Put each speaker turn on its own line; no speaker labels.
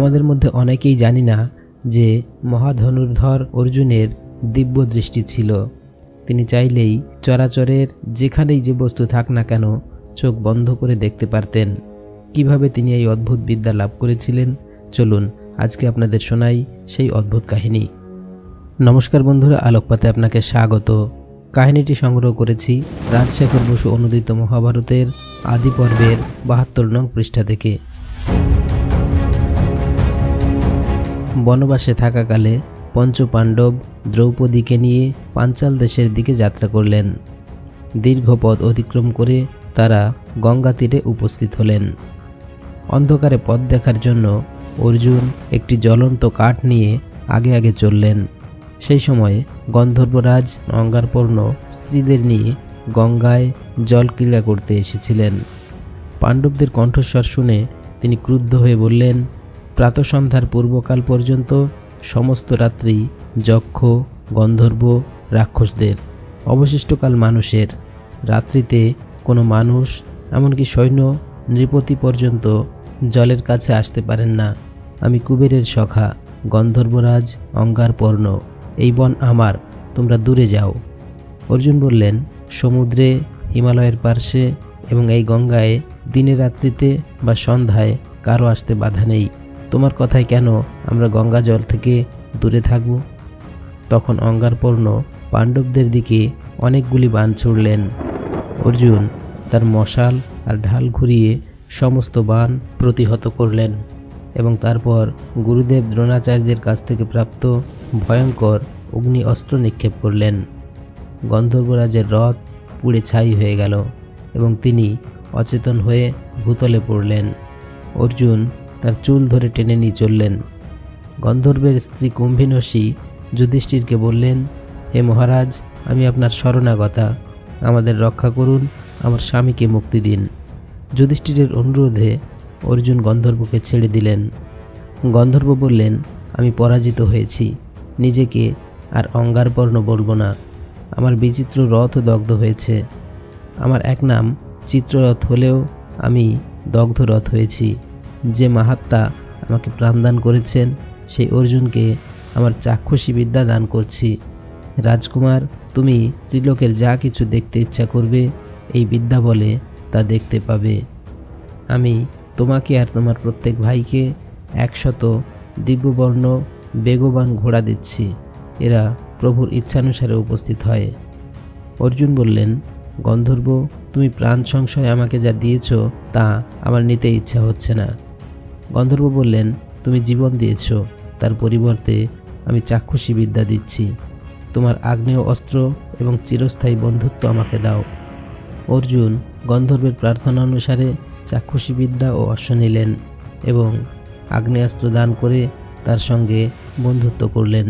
আমাদের মধ্যে অনেকেই জানি না যে মহাধনুর্ধর অর্জুনের দিব্য দৃষ্টি ছিল। তিনি চাইলেই চরাচরের যেখানেই যে বস্তু থাক না কেন চোখ বন্ধ করে দেখতে পারতেন। কিভাবে তিনি এই অদ্ভুত বিদ্যা লাভ করেছিলেন, চলুন আজকে আপনাদের শোনাই সেই অদ্ভুত কাহিনী। নমস্কার বন্ধুরা, আলোকপাতে আপনাকে স্বাগত। কাহিনীটি সংগ্রহ করেছি রাজশেখর বসু অনুদিত মহাভারতের আদি পর্বের ৭২ নং পৃষ্ঠা থেকে। বনবাসে থাকাকালে পঞ্চপাণ্ডব দ্রৌপদীকে নিয়ে পাঞ্চাল দেশের দিকে যাত্রা করলেন। দীর্ঘ পথ অতিক্রম করে তারা গঙ্গা তীরে উপস্থিত হলেন। অন্ধকারে পথ দেখার জন্য অর্জুন একটি জ্বলন্ত কাঠ নিয়ে আগে আগে চললেন। সেই সময়ে গন্ধর্বরাজ অঙ্গারপর্ণ স্ত্রীদের নিয়ে গঙ্গায় জল ক্রীড়া করতে এসেছিলেন। পাণ্ডবদের কণ্ঠস্বর শুনে তিনি ক্রুদ্ধ হয়ে বললেন, প্রাতঃসন্ধ্যার পূর্বকাল পর্যন্ত সমস্ত রাত্রি যক্ষ, গন্ধর্ব, রাক্ষসদের, অবশিষ্টকাল মানুষের। রাত্রিতে কোনো মানুষ, এমনকি সৈন্য নৃপতি পর্যন্ত জলের কাছে আসতে পারেন না। আমি কুবেরের সখা গন্ধর্বরাজ অঙ্গারপর্ণ, এই বন আমার, তোমরা দূরে যাও। অর্জুন বললেন, সমুদ্রে, হিমালয়ের পার্শ্বে এবং এই গঙ্গায় দিনে রাত্রিতে বা সন্ধ্যায় কারো আসতে বাধা নেই। তোমার কথায় কেন আমরা গঙ্গা জল থেকে দূরে থাকব? তখন অঙ্গারপর্ণ পাণ্ডবদের দিকে অনেকগুলি বাণ ছুড়লেন। অর্জুন তার মশাল আর ঢাল ঘুরিয়ে সমস্ত বাণ প্রতিহত করলেন এবং তারপর গুরুদেব দ্রোণাচার্যের কাছ থেকে প্রাপ্ত ভয়ঙ্কর অগ্নি অস্ত্র নিক্ষেপ করলেন। গন্ধর্বরাজের রথ পুড়ে ছাই হয়ে গেল এবং তিনি অচেতন হয়ে ভূতলে পড়লেন। অর্জুন তার চুল ধরে টেনে নিয়ে চললেন। গন্ধর্বের স্ত্রী কুম্ভিনসী যুধিষ্ঠিরকে বললেন, হে মহারাজ, আমি আপনার শরণাগতা, আমাদের রক্ষা করুন, আমার স্বামীকে মুক্তি দিন। যুধিষ্ঠিরের অনুরোধে অর্জুন গন্ধর্বকে ছেড়ে দিলেন। গন্ধর্ব বললেন, আমি পরাজিত হয়েছি, নিজেকে আর অঙ্গারপর্ণ বলবো না। আমার বিচিত্র রথ দগ্ধ হয়েছে। আমার এক নাম চিত্ররথ হলেও আমি দগ্ধ রথ হয়েছি। যে মাহাত্মা আমাকে প্রাণদান করেছেন সেই অর্জুনকে আমার চাক্ষুষী বিদ্যা দান করছি। রাজকুমার, তুমি ত্রিলোকের যা কিছু দেখতে ইচ্ছা করবে এই বিদ্যা বলে তা দেখতে পাবে। আমি তোমাকে আর তোমার প্রত্যেক ভাইকে 100 দিব্যবর্ণ বেগবান ঘোড়া দিচ্ছি। এরা প্রভুর ইচ্ছানুসারে উপস্থিত হয়। অর্জুন বললেন, গন্ধর্ব, তুমি প্রাণ সংশয় আমাকে যা দিয়েছ তা আমার নিতে ইচ্ছা হচ্ছে না। গন্ধর্ব বললেন, তুমি জীবন দিয়েছ, তার পরিবর্তে আমি চাক্ষুষী বিদ্যা দিচ্ছি। তোমার আগ্নেয় অস্ত্র এবং চিরস্থায়ী বন্ধুত্ব আমাকে দাও। অর্জুন গন্ধর্বের প্রার্থনা অনুসারে চাক্ষুষী বিদ্যা ও অশ্ব নিলেন এবং আগ্নেয়াস্ত্র দান করে তার সঙ্গে বন্ধুত্ব করলেন।